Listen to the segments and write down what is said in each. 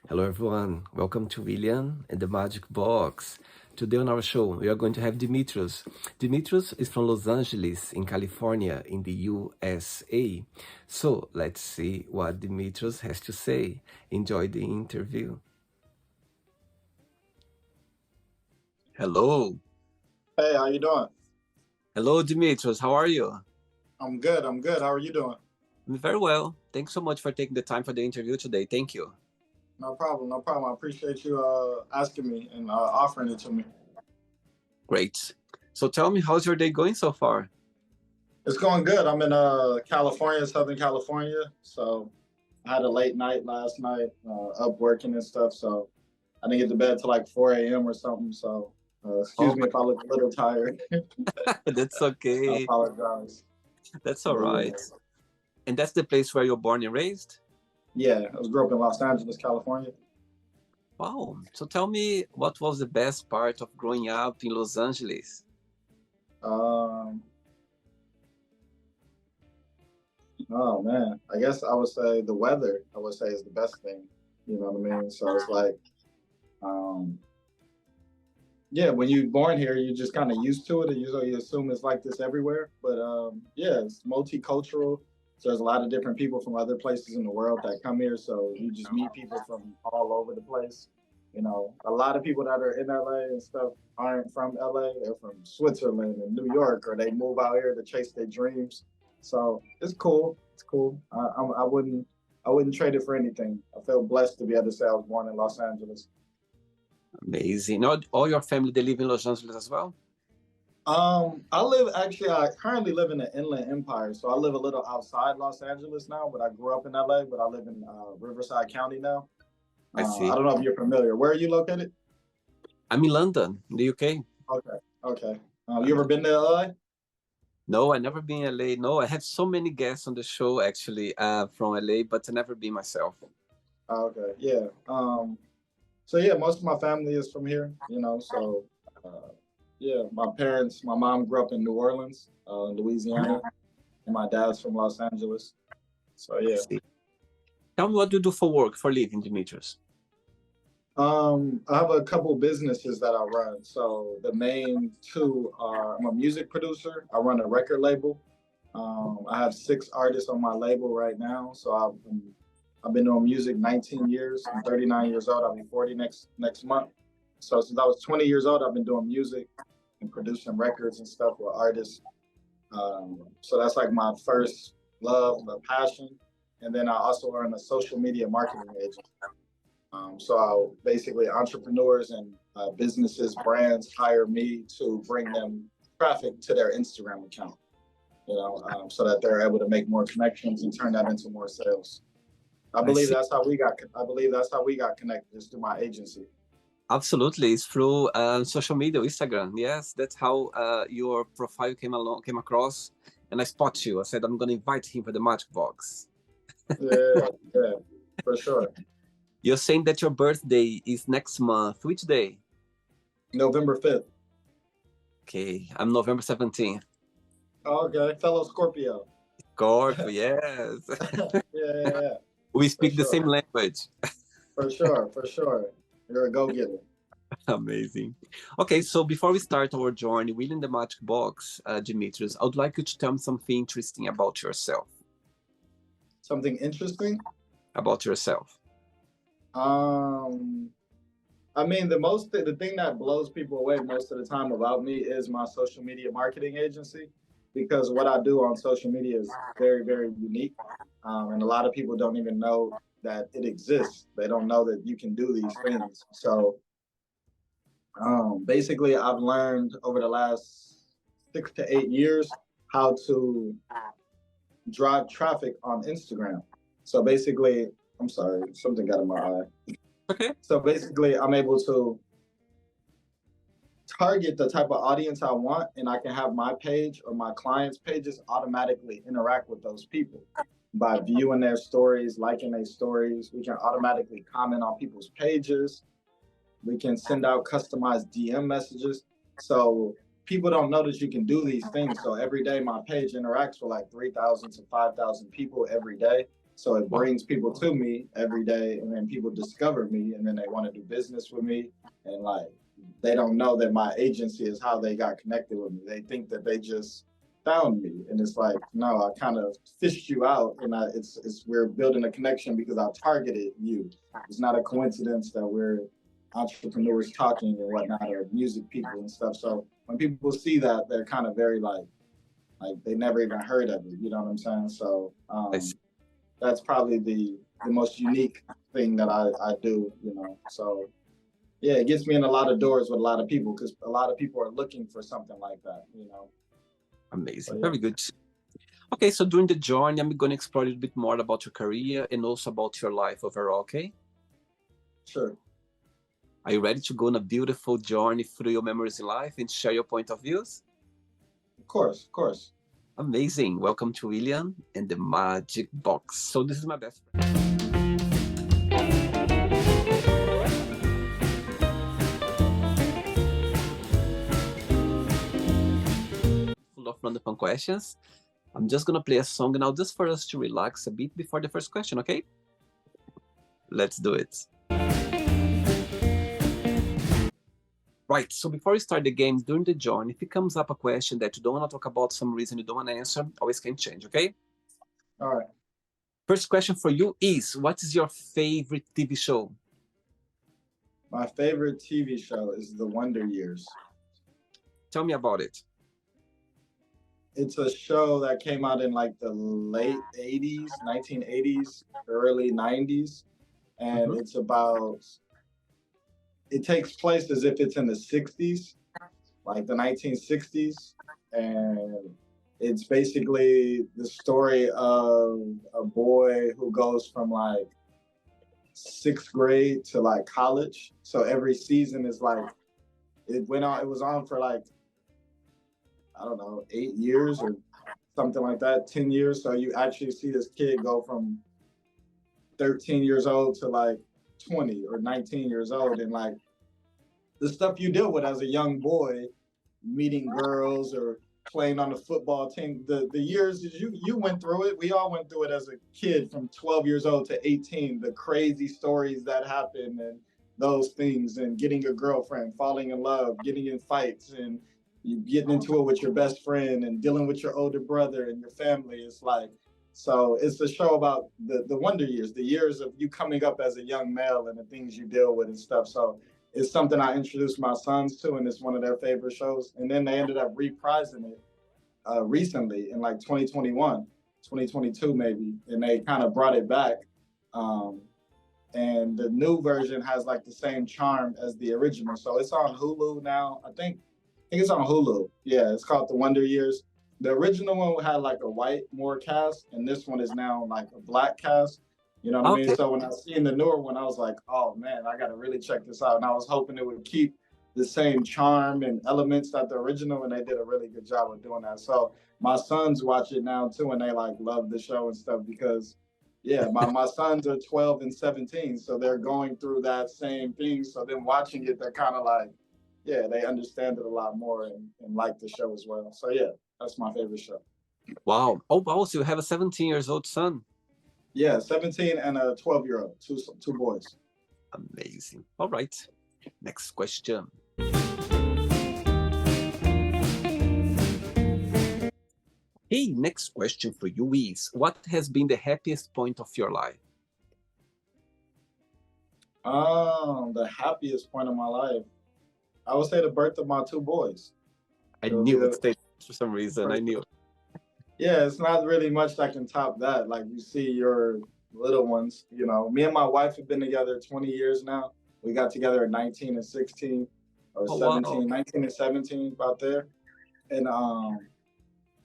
Hello, everyone. Welcome to William and the Magic Box. Today on our show, we are going to have Dimitrius. Dimitrius is from Los Angeles, in California, in the USA. So let's see what Dimitrius has to say. Enjoy the interview. Hello. Hey, how you doing? Hello, Dimitrius. How are you? I'm good. I'm good. How are you doing? I'm very well. Thanks so much for taking the time for the interview today. Thank you. No problem. No problem. I appreciate you asking me and offering it to me. Great. So tell me, how's your day going so far? It's going good. I'm in California, Southern California. So I had a late night last night, up working and stuff. So I didn't get to bed till like 4 a.m. or something. So excuse Oh, me if I look a little tired. that's I okay. apologize. That's all But yeah, right. And that's the place where you're born and raised? yeah, I was grew up in Los Angeles, California. Wow. So tell me, what was the best part of growing up in Los Angeles? Um, Oh man, I guess I would say the weather. I would say is the best thing. You know what I mean? So it's like, um, yeah, when you're born here, you're just kind of used to it, and you assume it's like this everywhere. But yeah, it's multicultural. So there's a lot of different people from other places in the world that come here. So you just meet people from all over the place. You know, a lot of people that are in LA and stuff aren't from LA. They're from Switzerland and New York, or they move out here to chase their dreams. So it's cool. It's cool. I wouldn't trade it for anything. I feel blessed to be able to say I was born in Los Angeles. Amazing. All your family, they live in Los Angeles as well? I currently live in the Inland Empire, so I live a little outside Los Angeles now, but I grew up in LA, but I live in Riverside County now. I I see. don't know if you're familiar. Where are you located? I'm in London, in the UK. Okay, okay. You ever London. been to LA? No, I never been in LA. No, I have so many guests on the show actually from LA, but I never been myself. Okay, yeah. So yeah, most of my family is from here, you know. So uh, yeah, my mom grew up in New Orleans, Louisiana, and my dad's from Los Angeles. So I yeah. see. Tell me, what do you do for work, for living, Demetrius? I have a couple businesses that I run. So the main two are I'm a music producer. I run a record label. I have 6 artists on my label right now. So I've been doing music 19 years. I'm 39 years old. I'll be 40 next month. So since I was 20 years old, I've been doing music and producing records and stuff with artists. So that's like my first love, my passion. And then I also run a social media marketing agency. So I'll basically entrepreneurs and businesses, brands hire me to bring them traffic to their Instagram account, so that they're able to make more connections and turn that into more sales. I see. I believe that's how we got connected, is through my agency. Absolutely, it's through social media, Instagram. Yes, that's how your profile came across, and I spot you. I said I'm gonna invite him for the Magic Box. Yeah, yeah, for sure. You're saying that your birthday is next month. Which day? November 5th. Okay, I'm November 17th. Okay, fellow Scorpio. Scorpio, yes. Yeah, yeah, yeah, We for speak the sure, same language. for sure, for sure. You're a go-getter. Amazing. Okay, so before we start our journey within the Magic Box, Demetrius, I would like you to tell me something interesting about yourself. Something interesting. About yourself. Um, I mean, the thing that blows people away most of the time about me is my social media marketing agency, because what I do on social media is very, very unique, and a lot of people don't even know that it exists. They don't know that you can do these things. So basically, I've learned over the last 6 to 8 years how to drive traffic on Instagram. So basically, I'm sorry, something got in my eye. Okay. So basically, I'm able to target the type of audience I want, and I can have my page or my clients' pages automatically interact with those people by viewing their stories, liking their stories. We can automatically comment on people's pages. We can send out customized DM messages. So people don't know that you can do these things. So every day, my page interacts with like 3,000 to 5,000 people every day. So it Wow. brings people to me every day, and then people discover me, and then they want to do business with me. And like, they don't know that my agency is how they got connected with me. They think that they just found me, and it's like, no, I kind of fished you out, and it's we're building a connection because I targeted you. It's not a coincidence that we're entrepreneurs talking and whatnot, or music people and stuff. So when people see that, they're kind of very like they never even heard of it. You know what I'm saying? So I see. that's probably the most unique thing that I do. You know, so yeah, it gets me in a lot of doors with a lot of people because a lot of people are looking for something like that. You know, so Amazing. yeah, Very good. Okay, so during the journey, I'm going to explore a little bit more about your career and also about your life overall, okay? sure, Are you ready to go on a beautiful journey through your memories in life and share your point of views? of course, of course. Amazing. Welcome to William and the Magic Box. So this is my best friend. Full of random fun questions. I'm just gonna play a song now just for us to relax a bit before the first question, okay? Let's do it. Right, so before we start the game, during the journey, if it comes up a question that you don't want to talk about, some reason you don't want to answer, always can change, okay? All right. First question for you is, what is your favorite TV show? My favorite TV show is The Wonder Years. Tell me about it. It's a show that came out in like the late 80s, 1980s, early 90s. And Mhm. it's about, it takes place as if it's in the 60s, like the 1960s. And it's basically the story of a boy who goes from like sixth grade to like college. So every season is like, it was on for like, I don't know, 8 years or something like that, 10 years. So you actually see this kid go from 13 years old to like 20 or 19 years old. And like the stuff you deal with as a young boy, meeting girls or playing on the football team, the years you went through it, we all went through it as a kid from 12 years old to 18, the crazy stories that happen and those things, and getting a girlfriend, falling in love, getting in fights, and you getting into it with your best friend and dealing with your older brother and your family. It's like, so it's a show about the wonder years, the years of you coming up as a young male and the things you deal with and stuff. So it's something I introduced my sons to, and it's one of their favorite shows. And then they ended up reprising it recently in like 2021, 2022 maybe, and they kind of brought it back. Um, and the new version has like the same charm as the original. So it's on Hulu now. I think it's on Hulu. Yeah, it's called The Wonder Years. The original one had like a white more cast, and this one is now like a black cast. You know what I mean? Okay. So when I seen the newer one, I was like, oh man, I got to really check this out. And I was hoping it would keep the same charm and elements that the original, and they did a really good job of doing that. So my sons watch it now too, and they like love the show and stuff because, yeah, my sons are 12 and 17, so they're going through that same thing. So them watching it, they're kind of like, yeah, they understand it a lot more and like the show as well. So yeah, that's my favorite show. Wow. Oh, wow. So you have a 17 years old son. Yeah, 17 and a 12-year-old, two boys. Amazing. All right. Next question. Hey, next question for you is, what has been the happiest point of your life? The happiest point of my life, I would say the birth of my two boys. I It would be knew it the stayed for some reason. I first. knew. Yeah, it's not really much that can top that. Like you see your little ones, you know. Me and my wife have been together 20 years now. We got together at 19 and 16 or Oh, wow. 17, 19 and 17, about there. And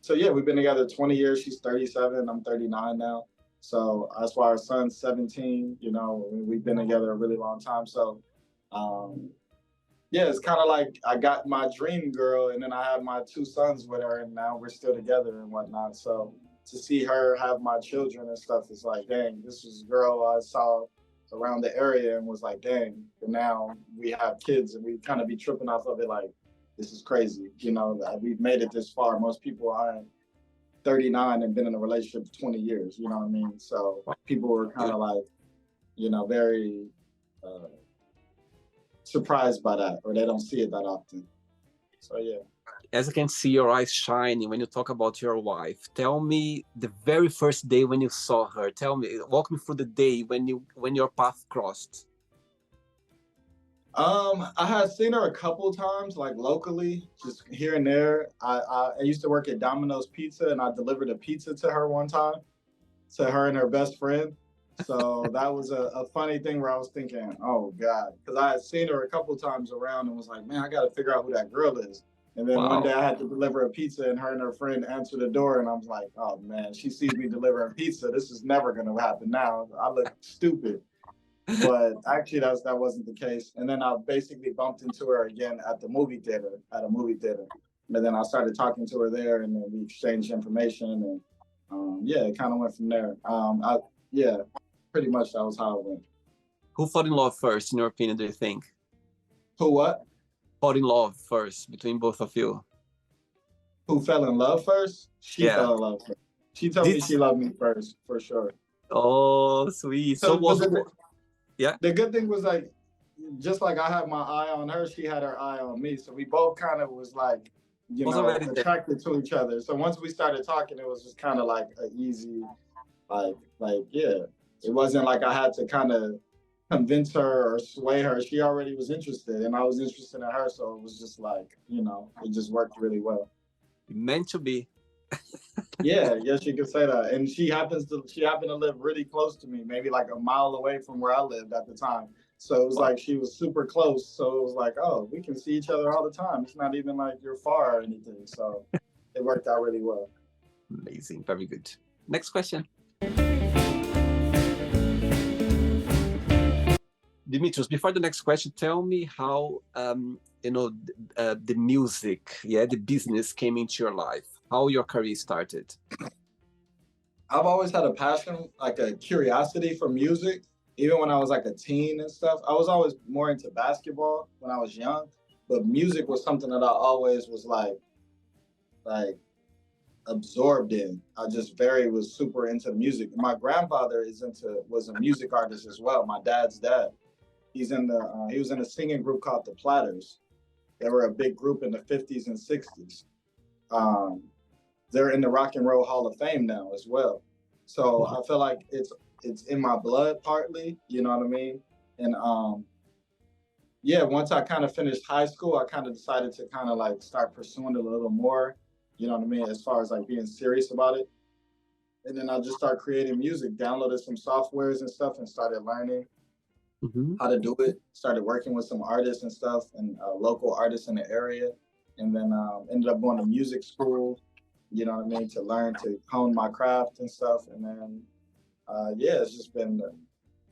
so yeah, we've been together 20 years. She's 37, I'm 39 now. So that's why our son's 17, you know, we've been together a really long time. So um yeah, it's kind of like I got my dream girl, and then I had my two sons with her, and now we're still together and whatnot. So to see her have my children and stuff is like, dang, this was a girl I saw around the area and was like, dang, and now we have kids, and we kind of be tripping off of it like, this is crazy, you know, that we've made it this far. Most people aren't 39 and been in a relationship for 20 years. You know what I mean? So people were kind of like, very surprised by that, or they don't see it that often. So yeah. As I can see your eyes shining when you talk about your wife, tell me the very first day when you saw her. Walk me through the day when your path crossed. I had seen her a couple times, like locally, just here and there. I used to work at Domino's Pizza, and I delivered a pizza to her one time, to her and her best friend. So that was a funny thing where I was thinking, oh God, because I had seen her a couple times around and was like, man, I got to figure out who that girl is. And then one day I had to deliver a pizza, and her and her friend answered the door, and I was like, oh man, she sees me delivering pizza. This is never going to happen now. I look stupid. But actually, that wasn't the case. And then I basically bumped into her again at a movie theater. And then I started talking to her there, and then we exchanged information, and yeah, it kind of went from there. Yeah, pretty much that was how it went. Who fell in love first, in your opinion, do you think? Who what? Fell in love first between both of you? Who fell in love first? She fell in love first. She told me she loved me first, for sure. Oh, sweet. Yeah. The good thing was, like, just like I had my eye on her, she had her eye on me. So we both kind of was like, attracted to each other. So once we started talking, it was just kind of like an easy, yeah. It wasn't like I had to kind of convince her or sway her. She already was interested, and I was interested in her. So it was just like, it just worked really well. Meant to be. Yeah, yes, you could say that. And she happened to live really close to me, maybe like a mile away from where I lived at the time. So it was like she was super close. So it was like, oh, we can see each other all the time. It's not even like you're far or anything. So it worked out really well. Amazing. Very good. Next question. Dimitrius, before the next question, tell me how the music, the business came into your life. How your career started. I've always had a passion, like a curiosity for music. Even when I was like a teen and stuff, I was always more into basketball when I was young, but music was something that I always was like absorbed in. I just was super into music. My grandfather was a music artist as well. My dad's dad. He was in a singing group called the Platters. They were a big group in the 50s and 60s. They're in the Rock and Roll Hall of Fame now as well. So I feel like it's in my blood partly, you know what I mean? And once I kind of finished high school, I kind of decided to kind of like start pursuing it a little more, you know what I mean, as far as like being serious about it. And then I just started creating music, downloaded some softwares and stuff, and started learning how to do it. Started working with some artists and stuff, and local artists in the area. And then ended up going to music school, you know what I mean, to learn to hone my craft and stuff. And then, it's just been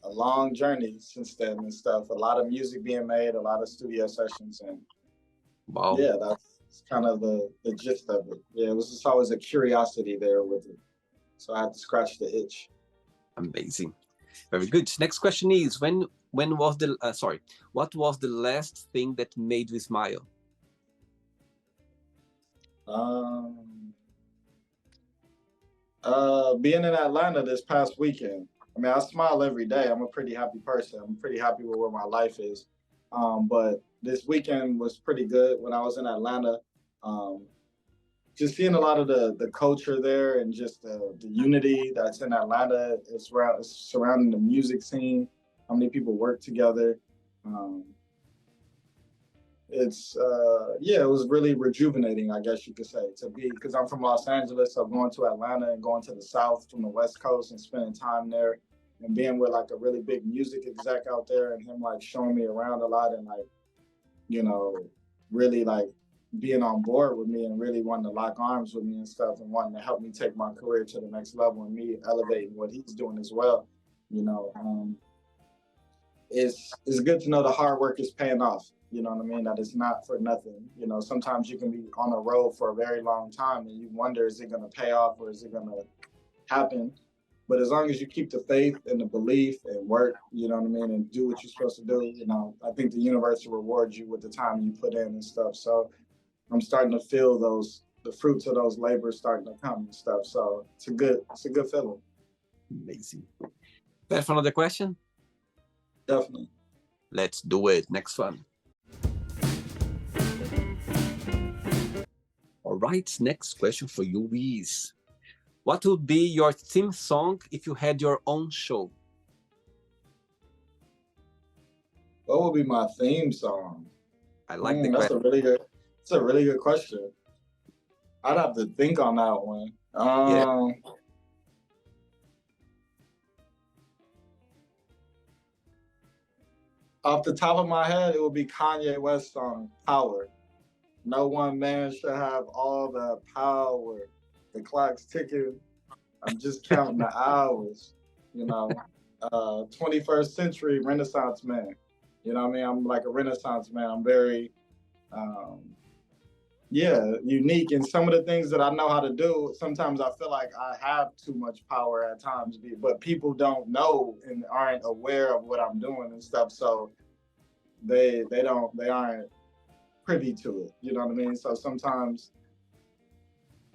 a long journey since then and stuff. A lot of music being made, a lot of studio sessions, and that's kind of the gist of it. Yeah, it was just always a curiosity there with it. So I had to scratch the itch. Amazing. Very good. Next question is, what was the last thing that made you smile? Being in Atlanta this past weekend. I mean, I smile every day. I'm a pretty happy person. I'm pretty happy with where my life is. But this weekend was pretty good when I was in Atlanta. Just seeing a lot of the culture there, and just the unity that's in Atlanta is surrounding the music scene, how many people work together. It was really rejuvenating, I guess you could say, because I'm from Los Angeles, so going to Atlanta and going to the South from the West Coast and spending time there and being with like a really big music exec out there, and him like showing me around a lot, and like, really like being on board with me and really wanting to lock arms with me and stuff, and wanting to help me take my career to the next level, and me elevating what he's doing as well. It's good to know the hard work is paying off. You know what I mean? That it's not for nothing. Sometimes you can be on a road for a very long time and you wonder, is it going to pay off or is it going to happen? But as long as you keep the faith and the belief and work, you know what I mean, and do what you're supposed to do, I think the universe will reward you with the time you put in and stuff. So I'm starting to feel those the fruits of those labors starting to come and stuff. So it's a good feeling. Amazing. Time for another question? Definitely. Let's do it. Next one. All right, next question for you is, what would be your theme song if you had your own show? What would be my theme song? I like the That's question. it's a really good question. I'd have to think on that one. Yeah. Off the top of my head, it would be Kanye West song, Power. No one man should have all the power. The clock's ticking. I'm just counting the hours. You know, 21st century Renaissance man. You know what I mean? I'm like a Renaissance man. I'm very, unique. And some of the things that I know how to do, sometimes I feel like I have too much power at times, but people don't know and aren't aware of what I'm doing and stuff. So they aren't privy to it. You know what I mean? So sometimes,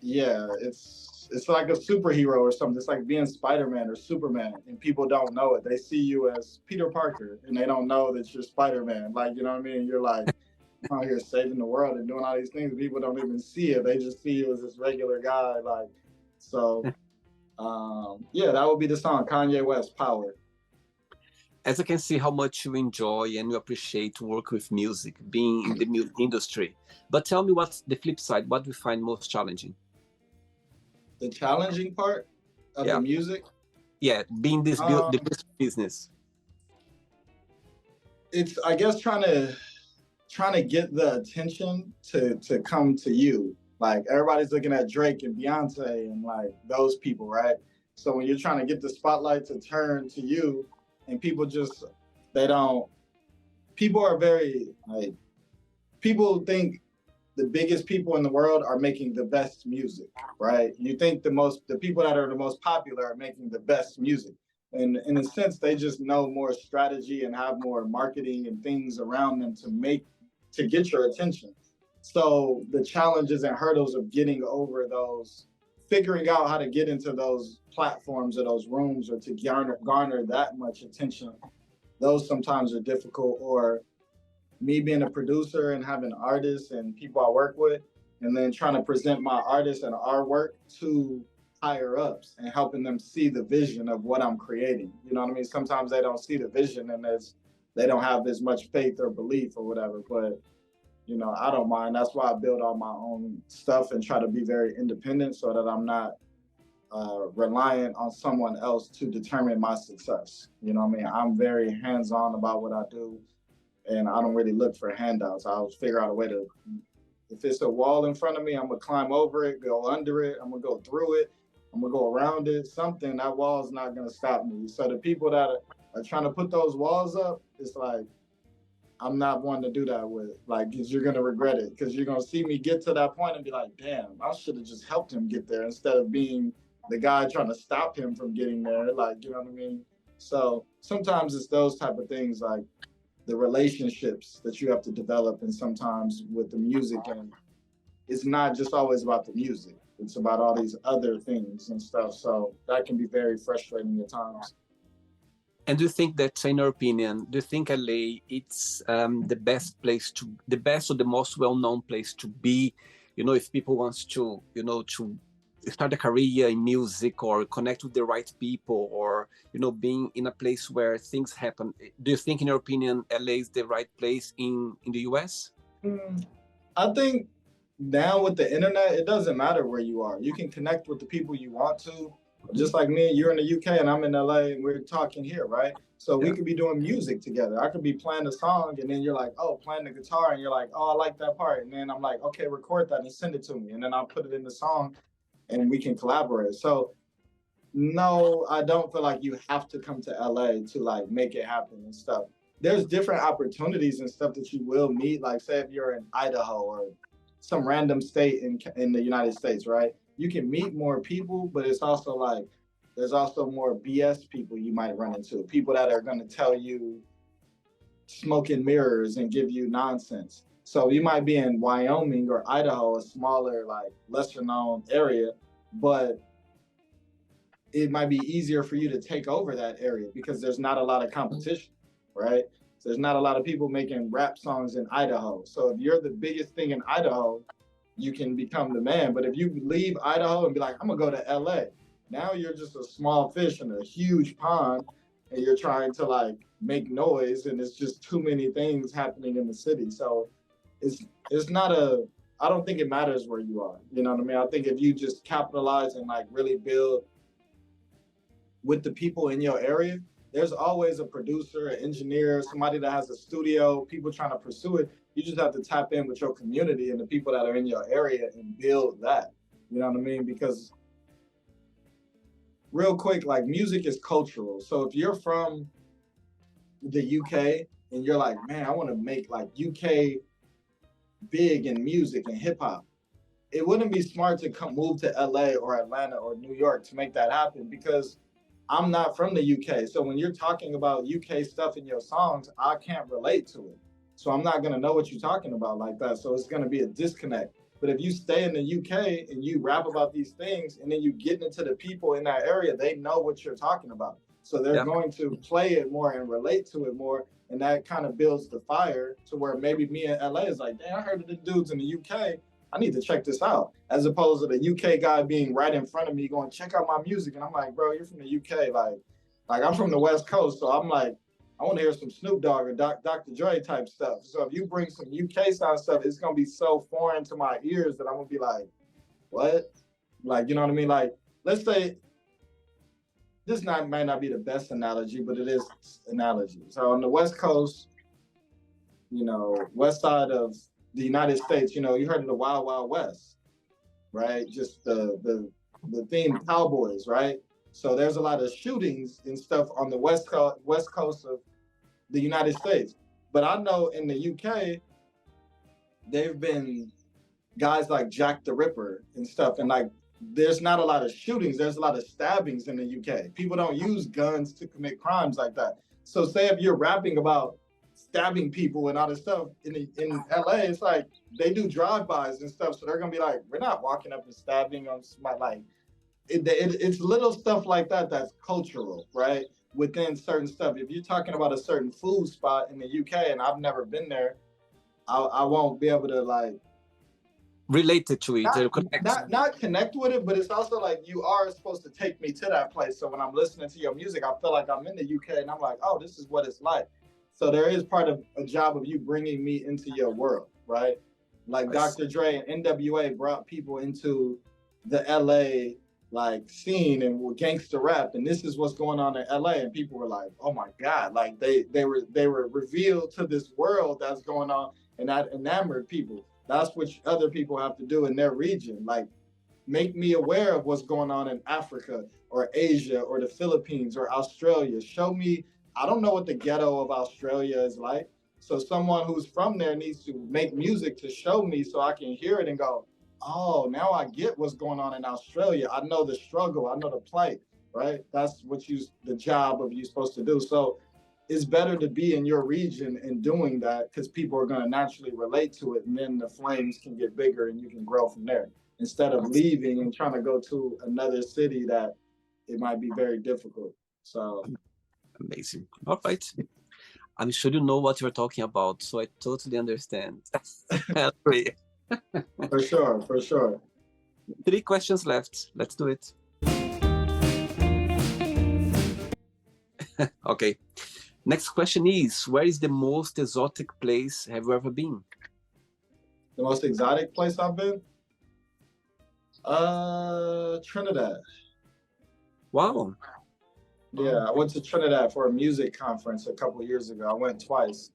yeah, it's like a superhero or something. It's like being Spider-Man or Superman, and people don't know it. They see you as Peter Parker, and they don't know that you're Spider-Man. Like, you know what I mean? You're like out here saving the world and doing all these things. People don't even see it. They just see you as this regular guy. Like, so, that would be the song, Kanye West, Power. As I can see how much you enjoy and you appreciate to work with music, being in the music industry. But tell me, what's the flip side? What do you find most challenging? The challenging part of the music? Yeah, being the music business. It's, I guess, trying to get the attention to come to you. Like, everybody's looking at Drake and Beyonce and like those people, right? So when you're trying to get the spotlight to turn to you, and people are very like, people think the biggest people in the world are making the best music, right? You think the people that are the most popular are making the best music. And in a sense, they just know more strategy and have more marketing and things around them to get your attention. So the challenges and hurdles of getting over those, figuring out how to get into those platforms or those rooms or to garner that much attention, those sometimes are difficult. Or me being a producer and having artists and people I work with, and then trying to present my artists and our work to higher ups and helping them see the vision of what I'm creating. You know what I mean? Sometimes they don't see the vision and they don't have as much faith or belief or whatever. But I don't mind. That's why I build all my own stuff and try to be very independent so that I'm not reliant on someone else to determine my success. You know what I mean? I'm very hands-on about what I do, and I don't really look for handouts. I'll figure out a way to, if it's a wall in front of me, I'm gonna climb over it, go under it, I'm gonna go through it, I'm gonna go around it, something. That wall is not gonna stop me. So the people that are trying to put those walls up, it's like, I'm not one to do that with. Like, because you're gonna regret it, because you're gonna see me get to that point and be like, damn, I should have just helped him get there instead of being the guy trying to stop him from getting there. Like, you know what I mean? So sometimes it's those type of things, like the relationships that you have to develop, and sometimes with the music, and it's not just always about the music. It's about all these other things and stuff. So that can be very frustrating at times. And do you think that, in your opinion, do you think LA it's the best or the most well-known place to be? If people wants to, to start a career in music or connect with the right people, or being in a place where things happen. Do you think, in your opinion, LA is the right place in the US? I think now with the internet, it doesn't matter where you are. You can connect with the people you want to. Just like me, you're in the UK and I'm in LA and we're talking here, right? So we could be doing music together. I could be playing a song and then you're like, oh, playing the guitar, and you're like, oh, I like that part. And then I'm like, okay, record that and send it to me. And then I'll put it in the song and we can collaborate. So no, I don't feel like you have to come to LA to like make it happen and stuff. There's different opportunities and stuff that you will meet. Like, say if you're in Idaho or some random state in the United States, right? You can meet more people, but it's also like there's also more BS people you might run into. People that are going to tell you smoke and mirrors and give you nonsense. So you might be in Wyoming or Idaho, a smaller, like lesser known area, but it might be easier for you to take over that area because there's not a lot of competition, right? So there's not a lot of people making rap songs in Idaho. So if you're the biggest thing in Idaho, you can become the man. But if you leave Idaho and be like, I'm gonna go to LA, now you're just a small fish in a huge pond and you're trying to like make noise and it's just too many things happening in the city. So it's not a I don't think it matters where you are. You know what I mean? I think if you just capitalize and like really build with the people in your area, there's always a producer, an engineer, somebody that has a studio, people trying to pursue it. You just have to tap in with your community and the people that are in your area and build that. You know what I mean? Because real quick, like music is cultural. So if you're from the UK and you're like, man, I want to make like UK big in music and hip hop, it wouldn't be smart to move to LA or Atlanta or New York to make that happen because I'm not from the UK. So when you're talking about UK stuff in your songs, I can't relate to it. So I'm not going to know what you're talking about like that. So it's going to be a disconnect. But if you stay in the UK and you rap about these things and then you get into the people in that area, they know what you're talking about. So they're going to play it more and relate to it more. And that kind of builds the fire to where maybe me in LA is like, damn, I heard of the dudes in the UK. I need to check this out, as opposed to the UK guy being right in front of me going, check out my music. And I'm like, bro, you're from the UK. Like I'm from the West Coast. So I'm like, I want to hear some Snoop Dogg or Dr. Dre type stuff. So if you bring some UK sound stuff, it's going to be so foreign to my ears that I'm going to be like, what? Like, you know what I mean? Like, let's say, might not be the best analogy, but it is analogy. So on the West Coast, you know, west side of the United States, you know, you heard of the Wild Wild West, right? Just the theme cowboys, right? So there's a lot of shootings and stuff on the west coast of the United States. But I know in the UK, they've been guys like Jack the Ripper and stuff, and like there's not a lot of shootings. There's a lot of stabbings in the UK. People don't use guns to commit crimes like that. So say if you're rapping about stabbing people and all this stuff in LA, it's like they do drive-bys and stuff. So they're gonna be like, we're not walking up and stabbing on somebody. Like it's little stuff like that that's cultural, right? Within certain stuff. If you're talking about a certain food spot in the UK and I've never been there, I won't be able to like related to it, not connect with it, but it's also like you are supposed to take me to that place. So when I'm listening to your music, I feel like I'm in the UK and I'm like, oh, this is what it's like. So there is part of a job of you bringing me into your world, right? Like Dr. Dre and NWA brought people into the LA like scene and were gangster rap, and this is what's going on in LA, and people were like, oh my God, like they were revealed to this world that's going on, and that enamored people. That's what other people have to do in their region, like make me aware of what's going on in Africa or Asia or the Philippines or Australia. Show me. I don't know what the ghetto of Australia is like. So someone who's from there needs to make music to show me so I can hear it and go, oh, now I get what's going on in Australia. I know the struggle. I know the plight, right? That's what the job of you supposed to do. So it's better to be in your region and doing that because people are going to naturally relate to it. And then the flames can get bigger and you can grow from there instead of leaving and trying to go to another city that it might be very difficult. So. Amazing. All right. I'm sure you know what you're talking about, so I totally understand. For sure, for sure. 3 questions left. Let's do it. Okay. Next question is, where is the most exotic place have you ever been? The most exotic place I've been? Trinidad. Wow. Yeah, I went to Trinidad for a music conference a couple of years ago. I went twice.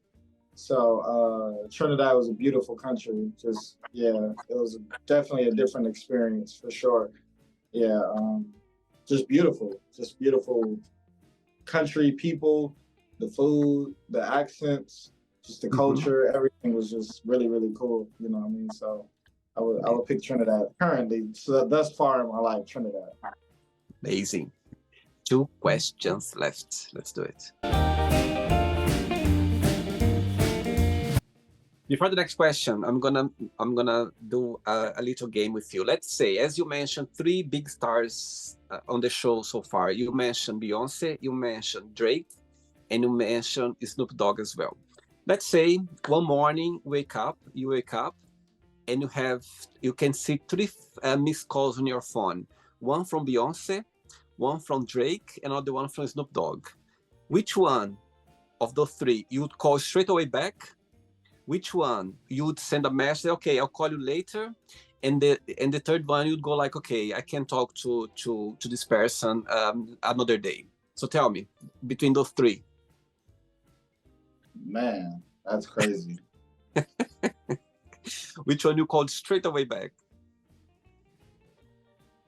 So Trinidad was a beautiful country. Just, yeah, it was definitely a different experience for sure. Yeah, just beautiful country, people, the food, the accents, just the culture, everything was just really, really cool. You know what I mean? So I would pick Trinidad currently. So thus far in my life, Trinidad. Amazing. 2 questions left. Let's do it. Before the next question, I'm gonna do a little game with you. Let's say, as you mentioned, three big stars on the show so far. You mentioned Beyonce, you mentioned Drake, and you mentioned Snoop Dogg as well. Let's say one morning, you wake up, and you can see three missed calls on your phone. One from Beyonce, one from Drake, another one from Snoop Dogg. Which one of those three you would call straight away back? Which one you would send a message, okay, I'll call you later, and the third one you'd go like, okay, I can talk to this person another day. So tell me, between those three, Man, that's crazy. which one you called straight away back?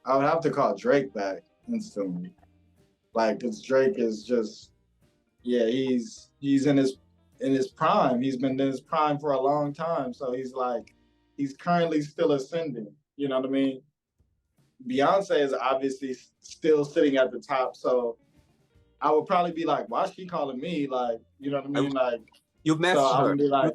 I would have to call Drake back instantly. Like, cause Drake is just, yeah, he's in his prime. He's been in his prime for a long time. So he's currently still ascending. You know what I mean? Beyonce is obviously still sitting at the top. So I would probably be like, why is she calling me? Like, you know what I mean? Like, You'd so message I'm her. gonna be like,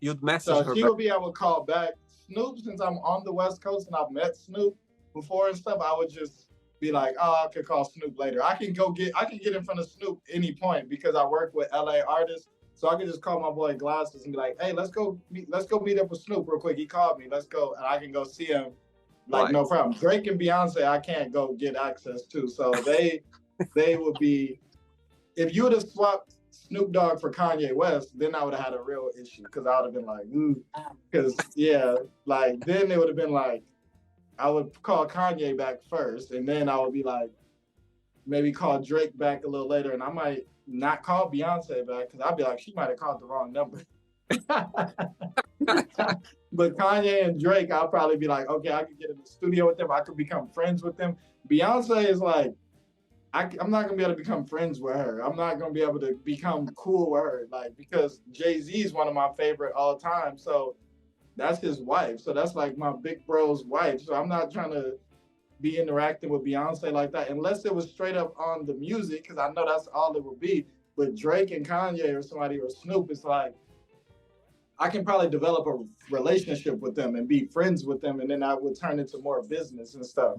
You'd message so her she back. would be able to call back Snoop since I'm on the West Coast and I've met Snoop before and stuff. I would just be like, oh, I could call Snoop later. I can get in front of Snoop any point because I work with LA artists. So I can just call my boy Glasses and be like, hey, let's go meet up with Snoop real quick. He called me. Let's go. And I can go see him like Right. no problem. Drake and Beyonce, I can't go get access to. So they would be, if you would have swapped Snoop Dogg for Kanye West, then I would have had a real issue because I would have been like, ooh, because yeah, like then it would have been like I would call Kanye back first, and then I would be like maybe call Drake back a little later, and I might not call Beyonce back because I'd be like she might have called the wrong number. But Kanye and Drake, I'll probably be like, okay, I could get in the studio with them. I could become friends with them. Beyonce is like I'm not gonna be able to become friends with her. I'm not gonna be able to become cool with her, like because Jay-Z is one of my favorite all time. So that's his wife. So that's like my big bro's wife. So I'm not trying to be interacting with Beyonce like that unless it was straight up on the music, because I know that's all it would be. But Drake and Kanye or somebody or Snoop, it's like I can probably develop a relationship with them and be friends with them, and then I would turn into more business and stuff.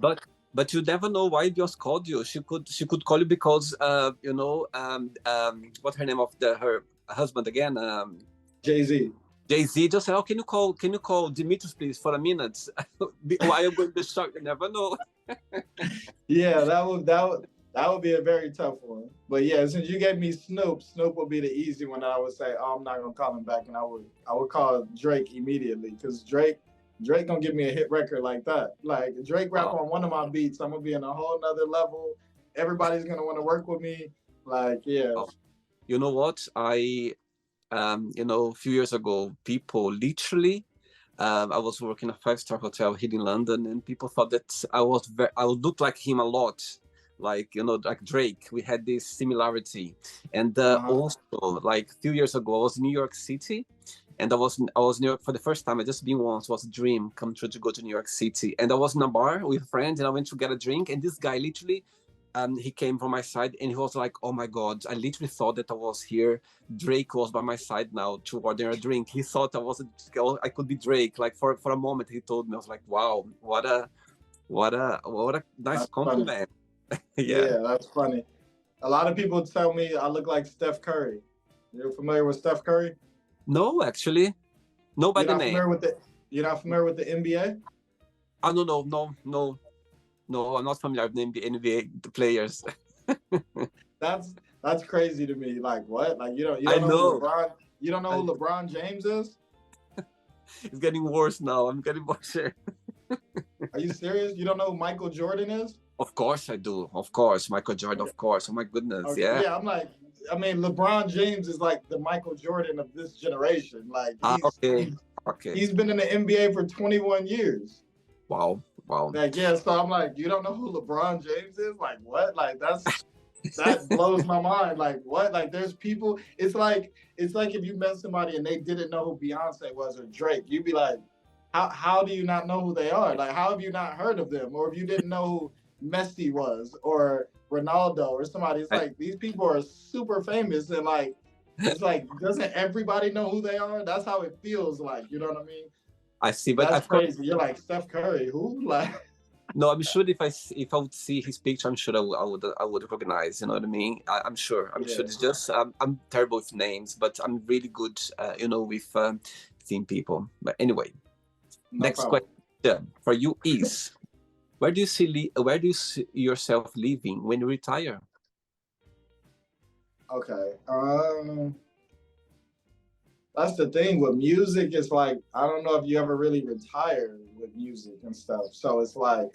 But you never know why Beyonce called you. She could call you because what's her name of her husband again? Jay-Z. Jay-Z just said, "Oh, can you call Dimitrius please for a minute?" Why are you going to shock? You never know. Yeah, that would be a very tough one. But yeah, since you gave me Snoop would be the easy one that I would say, oh, I'm not gonna call him back, and I would call Drake immediately because Drake gonna give me a hit record like that. Like Drake rap on one of my beats, I'm gonna be in a whole nother level. Everybody's gonna want to work with me. Like, yeah. You know what? A few years ago, people literally, I was working in a five-star hotel here in London, and people thought that I would look like him a lot, like like Drake. We had this similarity, and also like a few years ago, I was in New York City, and I was in New York for the first time. I just been once. It was a dream come true to go to New York City, and I was in a bar with friends, and I went to get a drink, and this guy literally. He came from my side and he was like, oh my God, I literally thought that I was here. Drake was by my side now to order a drink. He thought I could be Drake. Like for a moment he told me, I was like, wow, what a nice That's funny. compliment. Yeah, that's funny. A lot of people tell me I look like Steph Curry. You're familiar with Steph Curry? No, actually, no by You're the not name. familiar with the You're not familiar with the NBA? Oh, no, I'm not familiar with the NBA players. That's crazy to me. Like what? Like you I don't know who know. LeBron James is? It's getting worse now. I'm getting worse. Are you serious? You don't know who Michael Jordan is? Of course I do. Of course, Michael Jordan. Of course. Oh my goodness. Okay, Yeah. yeah, I'm like, I mean, LeBron James is like the Michael Jordan of this generation. Like Okay. Okay. he's been in the NBA for 21 years. Wow. Like, yeah, so I'm like, you don't know who LeBron James is? Like, what? Like, that blows my mind. Like, what? Like, there's people. It's like if you met somebody and they didn't know who Beyonce was or Drake, you'd be like, how do you not know who they are? Like, how have you not heard of them? Or if you didn't know who Messi was or Ronaldo or somebody, it's like these people are super famous and like It's like, doesn't everybody know who they are? That's how it feels like, you know what I mean? I see, but That's of course, crazy. You're like, Steph Curry, who? Like, no, I'm sure if I would see his picture, I'm sure I would recognize. You know what I mean? I'm sure. I'm sure. yeah, It's just I'm terrible with names, but I'm really good. With seeing people. But anyway, no next problem. question for you is: where do you see yourself living when you retire? Okay. That's the thing with music. It's like, I don't know if you ever really retire with music and stuff. So it's like,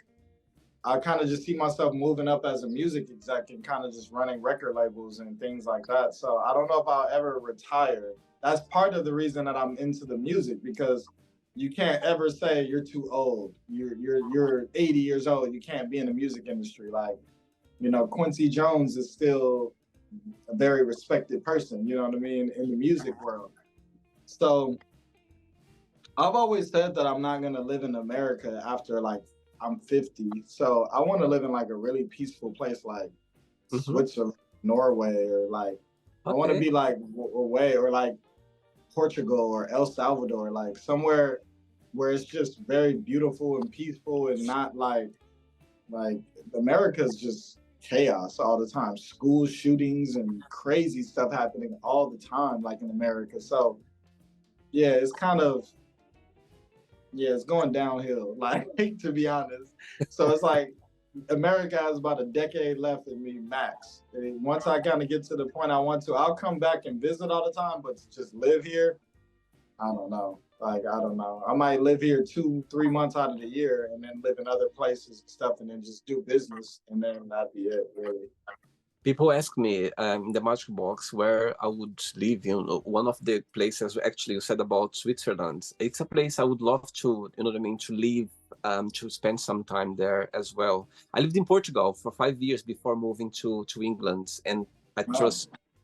I kind of just see myself moving up as a music exec and kind of just running record labels and things like that. So I don't know if I'll ever retire. That's part of the reason that I'm into the music, because you can't ever say you're too old. You're 80 years old. You can't be in the music industry. Like, Quincy Jones is still a very respected person, you know what I mean, in the music world. So I've always said that I'm not gonna live in America after like I'm 50. So I want to live in like a really peaceful place like Hmm. Switzerland, Norway, or like I want to Okay. be like away, or like Portugal or El Salvador, like somewhere where it's just very beautiful and peaceful, and not like America's just chaos all the time. School shootings and crazy stuff happening all the time, like in America. So yeah, it's kind of, yeah, it's going downhill, like, to be honest. So it's like America has about a decade left in me max. And once I kind of get to the point I want to, I'll come back and visit all the time, but to just live here, I don't know. Like, I don't know. I might live here 2, 3 months out of the year and then live in other places and stuff, and then just do business, and then that'd be it, really. People ask me in the Magic Box where I would live. One of the places actually you said about Switzerland. It's a place I would love to, you know what I mean, to live, to spend some time there as well. I lived in Portugal for 5 years before moving to England, and I Oh,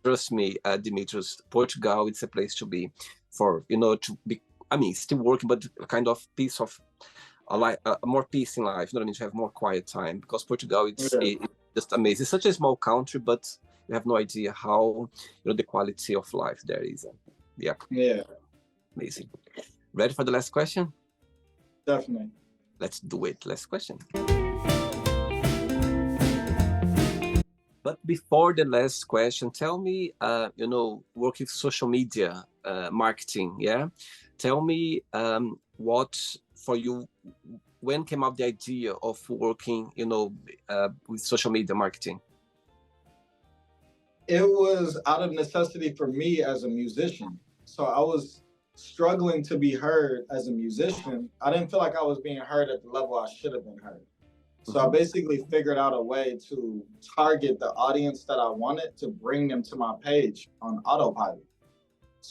trust me, Dimitrius, Portugal. It's a place to be, for to be. I mean, still working, but a kind of piece of more peace in life. You know what I mean? To have more quiet time, because Portugal, yeah, it's just amazing. It's such a small country, but you have no idea how the quality of life there is. Yeah, yeah, amazing. Ready for the last question? definitely. Let's do it. Last question. But before the last question, tell me, work with social media marketing. Yeah, tell me what for you. When came up the idea of working, with social media marketing? It was out of necessity for me as a musician. So I was struggling to be heard as a musician. I didn't feel like I was being heard at the level I should have been heard. So I Hmm. basically figured out a way to target the audience that I wanted to bring them to my page on autopilot.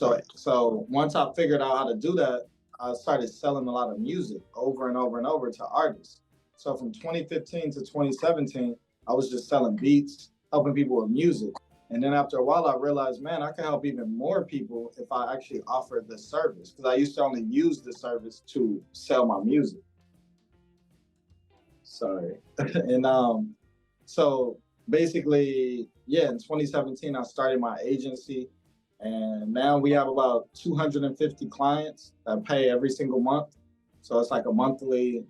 Right. So once I figured out how to do that, I started selling a lot of music over and over and over to artists. So from 2015 to 2017, I was just selling beats, helping people with music. And then after a while, I realized, man, I can help even more people if I actually offer this service. Because I used to only use the service to sell my music. Sorry. And so basically, yeah, in 2017, I started my agency, and now we have about 250 clients that pay every single month. So it's like a monthly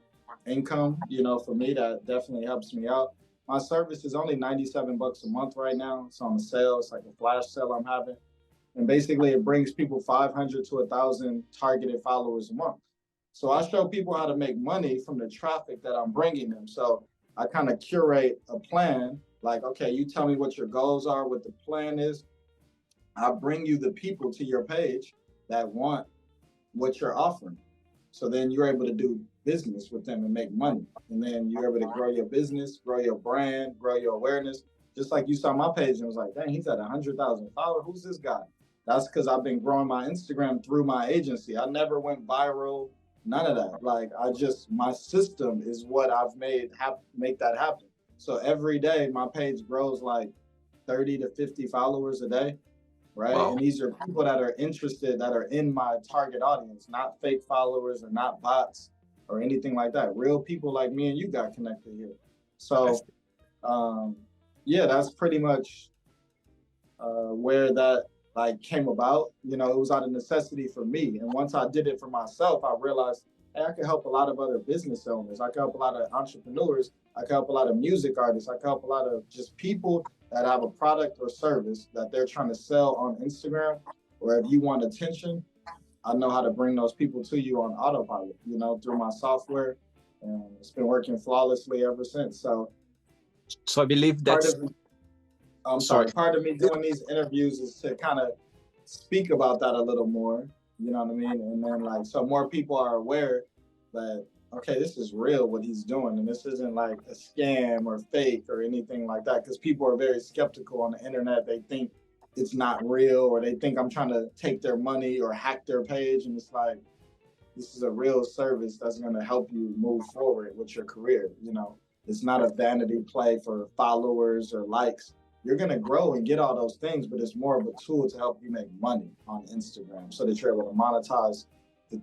income, for me, that definitely helps me out. My service is only 97 bucks a month right now. It's on the sale. It's like a flash sale I'm having. And basically it brings people 500 to 1,000 targeted followers a month. So I show people how to make money from the traffic that I'm bringing them. So I kind of curate a plan, like, okay, you tell me what your goals are, what the plan is. I bring you the people to your page that want what you're offering. So then you're able to do business with them and make money. And then you're able to grow your business, grow your brand, grow your awareness. Just like you saw my page and was like, dang, he's at 100,000 followers. Who's this guy? That's because I've been growing my Instagram through my agency. I never went viral, none of that. Like, my system is what I've made make that happen. So every day my page grows like 30 to 50 followers a day, right? Wow. And these are people that are interested, that are in my target audience, not fake followers or not bots or anything like that. Real people like me and you got connected here. I So, yeah, that's pretty much where that like came about. You know, it was out of necessity for me. And once I did it for myself, I realized, hey, I could help a lot of other business owners. I could help a lot of entrepreneurs. I could help a lot of music artists. I could help a lot of just people that have a product or service that they're trying to sell on Instagram. Or if you want attention, I know how to bring those people to you on autopilot, you know, through my software. And it's been working flawlessly ever since. So So I believe part that's, of I'm sorry. sorry, part of me doing these interviews is to kind of speak about that a little more, you know what I mean? And then like so more people are aware that okay, this is real what he's doing and this isn't like a scam or fake or anything like that because people are very skeptical on the internet. They think it's not real or they think I'm trying to take their money or hack their page and it's like this is a real service that's going to help you move forward with your career, you know. It's not a vanity play for followers or likes. You're going to grow and get all those things, but it's more of a tool to help you make money on Instagram so that you're able to monetize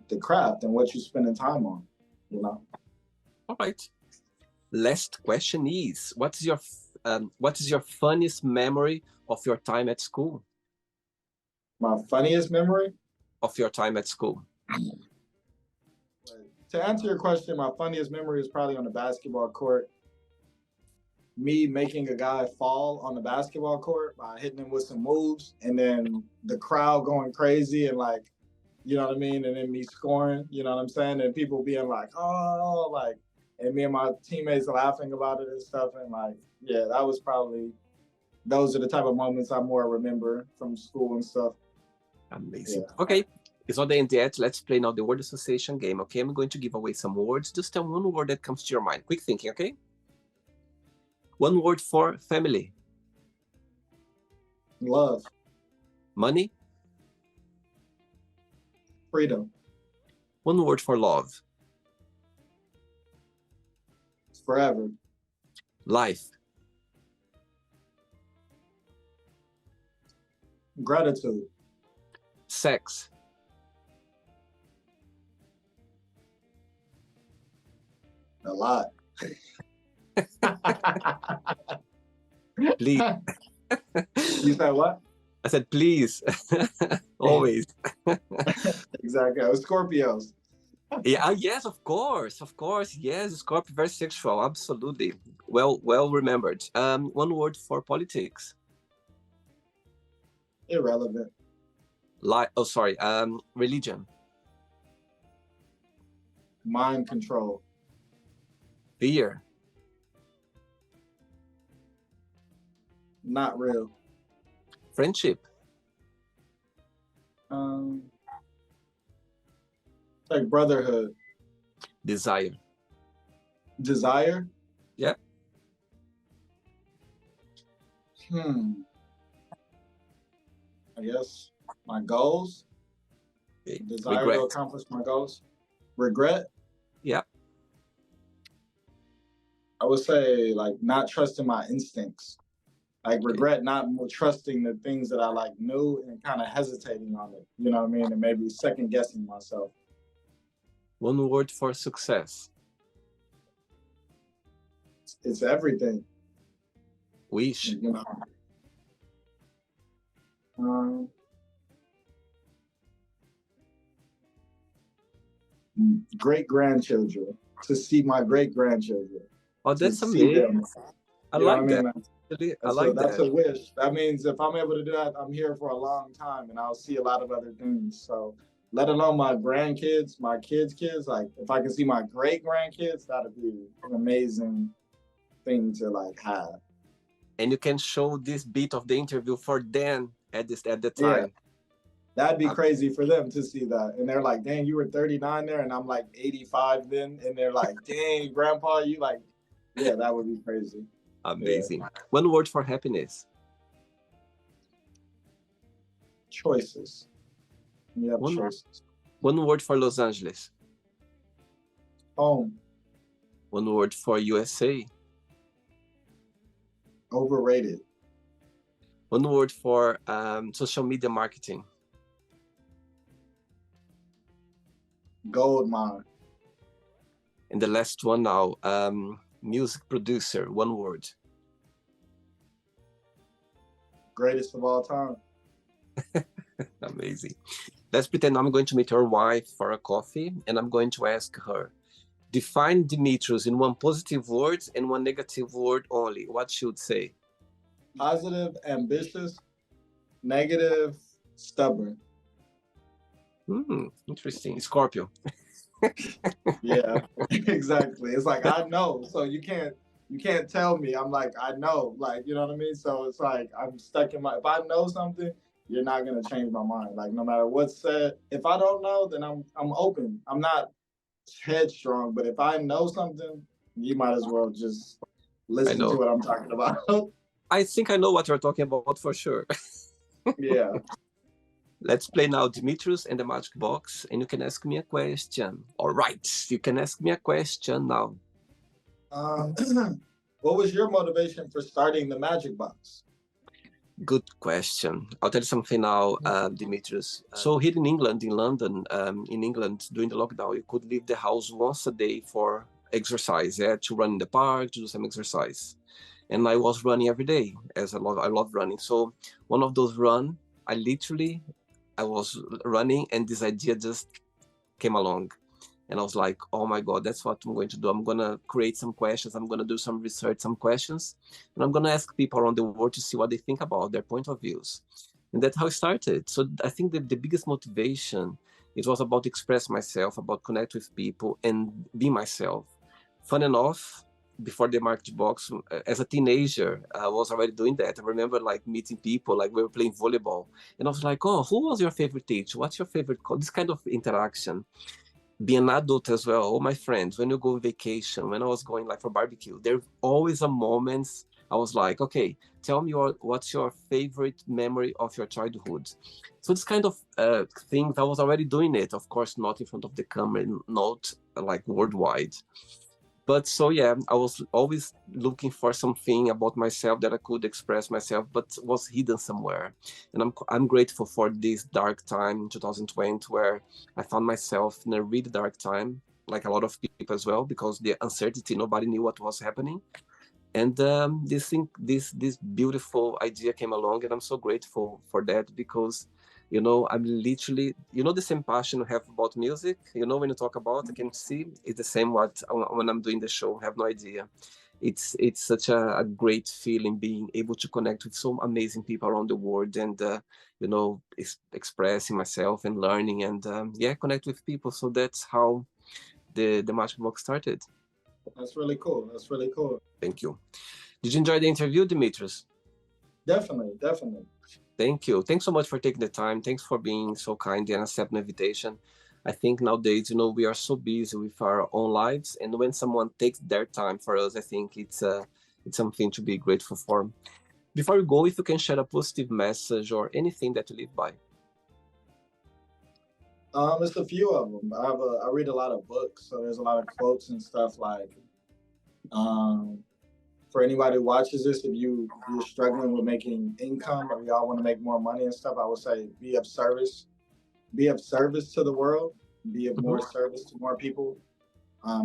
the craft and what you're spending time on, you know. All right. Last question is, what is your funniest memory of your time at school? My funniest memory of your time at school? To answer your question, my funniest memory is probably on the basketball court. Me making a guy fall on the basketball court by hitting him with some moves, and then the crowd going crazy and like, you know what I mean, and then me scoring, you know what I'm saying, and people being like, oh, like, and me and my teammates laughing about it and stuff, and like, yeah, that was probably those are the type of moments I more remember from school and stuff. Amazing. Yeah. Okay. It's not the end yet. Let's play now the word association game, okay? I'm going to give away some words. Just tell one word that comes to your mind. Quick thinking, okay? One word for family. Love. Money. Freedom. One word for love. Forever. Life. Gratitude. Sex. A lot. Please. You said what? I said please. Always. Exactly. I was Scorpios. Yeah, yes, of course. Yes, Scorpio, very sexual. Absolutely. Well remembered. One word for politics. Irrelevant. Religion. Mind control. Fear. Not real. Friendship. Like brotherhood. Desire. Desire? Yeah. I guess my goals. Okay. Desire Regret. to accomplish my goals. Regret? Yeah. I would say like not trusting my instincts. Like regret not trusting the things that I like knew and kind of hesitating on it. You know what I mean? And maybe second guessing myself. One word for success. It's everything. Wish. You know. Great grandchildren, to see my great grandchildren. Oh, that's amazing. I like that. That's a wish. That means if I'm able to do that, I'm here for a long time and I'll see a lot of other things. So let alone my grandkids, my kids, like if I can see my great grandkids, that'd be an amazing thing to like have. And you can show this bit of the interview for them at the time. Yeah. That'd be crazy for them to see that. And they're like, dang, you were 39 there and I'm like 85 then. And they're like, dang, grandpa, you like, yeah, that would be crazy. Amazing. Yeah. One word for happiness. Choices. Yeah, choices. One word for Los Angeles. Home. One word for USA. Overrated. One word for social media marketing. Gold mine. And the last one now, music producer, one word. Greatest of all time. Amazing. Let's pretend I'm going to meet your wife for a coffee, and I'm going to ask her, define Dimitrius in one positive word and one negative word only. What she would say? Positive, ambitious. Negative, stubborn. Interesting. Scorpio. Yeah, exactly. It's like I know, so you can't tell me. I'm like I know, like you know what I mean. So it's like I'm stuck in my. If I know something, you're not gonna change my mind. Like no matter what's said. If I don't know, then I'm open. I'm not headstrong, but if I know something, you might as well just I listen to know. what I'm talking about. I think I know what you're talking about for sure. Yeah. Let's play now Dimitrius and the Magic Box, and you can ask me a question. All right, you can ask me a question now. Um, what was your motivation for starting the Magic Box? Good question. I'll tell you something now, Dimitrius. So here in England, in London, in England, during the lockdown, you could leave the house once a day for exercise, to run in the park, to do some exercise. And I was running every day, as I love running. So one of those I was running, and this idea just came along. And I was like, oh my God, that's what I'm going to do. I'm going to create some questions. I'm going to do some research, some questions. And I'm going to ask people around the world to see what they think about their point of views. And that's how it started. So I think the biggest motivation, it was about express myself, about connect with people and be myself. Fun enough, before the market box, as a teenager, I was already doing that. I remember like meeting people, like we were playing volleyball. And I was like, oh, who was your favorite teacher? What's your favorite coach? This kind of interaction. Being an adult as well, all my friends, when you go on vacation, when I was going like for barbecue, there's always a moment I was like, okay, tell me what's your favorite memory of your childhood. So this kind of things, I was already doing it, of course, not in front of the camera, not like worldwide. But so yeah, I was always looking for something about myself that I could express myself, but was hidden somewhere. And I'm grateful for this dark time in 2020, where I found myself in a really dark time, like a lot of people as well, because the uncertainty, nobody knew what was happening. And this beautiful idea came along, and I'm so grateful for that, because I'm literally, the same passion we have about music. When you talk about, I can see it's the same when I'm doing the show. I have no idea. It's such a great feeling being able to connect with so amazing people around the world, and expressing myself and learning, and connect with people. So that's how the Magic Box started. That's really cool. That's really cool. Thank you. Did you enjoy the interview, Dimitrius? Definitely, definitely. Thank you. Thanks so much for taking the time. Thanks for being so kind and accepting the invitation. I think nowadays, we are so busy with our own lives, and when someone takes their time for us, I think it's something to be grateful for. Before we go, if you can share a positive message or anything that you live by. It's a few of them. I read a lot of books, so there's a lot of quotes and stuff like, for anybody who watches this, if you're struggling with making income or y'all want to make more money and stuff, I would say be of service to the world, be of more service to more people.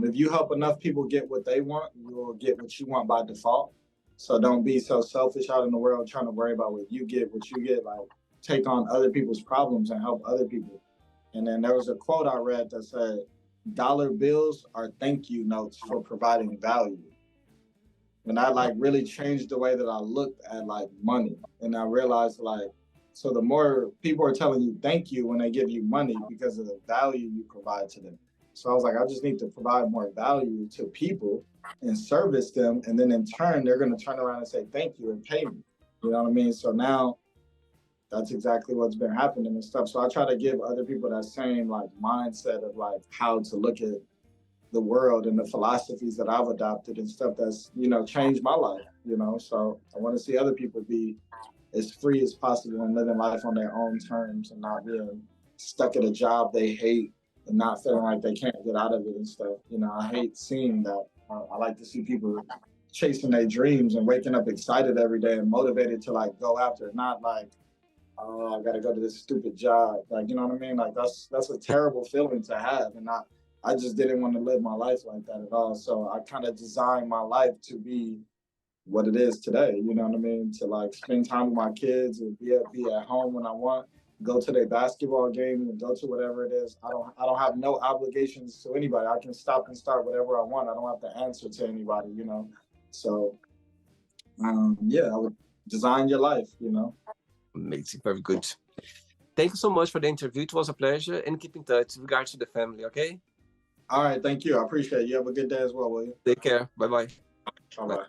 If you help enough people get what they want, you'll get what you want by default. So don't be so selfish out in the world trying to worry about what you get. Like take on other people's problems and help other people. And then there was a quote I read that said, "Dollar bills are thank you notes for providing value." And I like really changed the way that I looked at like money. And I realized like, so the more people are telling you thank you when they give you money because of the value you provide to them. So I was like, I just need to provide more value to people and service them. And then in turn, they're going to turn around and say thank you and pay me. You know what I mean? So now that's exactly what's been happening and stuff. So I try to give other people that same like mindset of like how to look at the world and the philosophies that I've adopted and stuff that's, changed my life, So I want to see other people be as free as possible and living life on their own terms and not being stuck at a job they hate and not feeling like they can't get out of it and stuff. I hate seeing that. I like to see people chasing their dreams and waking up excited every day and motivated to like go after it, not like, oh, I got to go to this stupid job. Like, you know what I mean? Like that's a terrible feeling to have. And I just didn't want to live my life like that at all. So I kind of designed my life to be what it is today. You know what I mean? To like spend time with my kids and be at home when I want, go to their basketball game and go to whatever it is. I don't have no obligations to anybody. I can stop and start whatever I want. I don't have to answer to anybody, you know. So yeah, I would design your life, you know. Amazing, very good. Thank you so much for the interview. It was a pleasure, and keep in touch. Regards to the family, okay? All right, thank you. I appreciate it. You have a good day as well, William. Take care. Bye-bye. Bye-bye.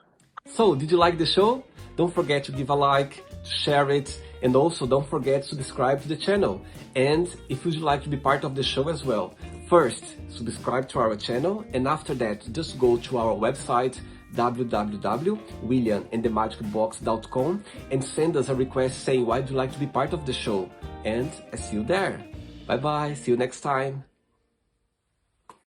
So, did you like the show? Don't forget to give a like, share it, and also don't forget to subscribe to the channel. And if you'd like to be part of the show as well, first, subscribe to our channel, and after that, just go to our website, www.williamandthemagicbox.com, and send us a request saying why you'd like to be part of the show. And I see you there. Bye-bye. See you next time.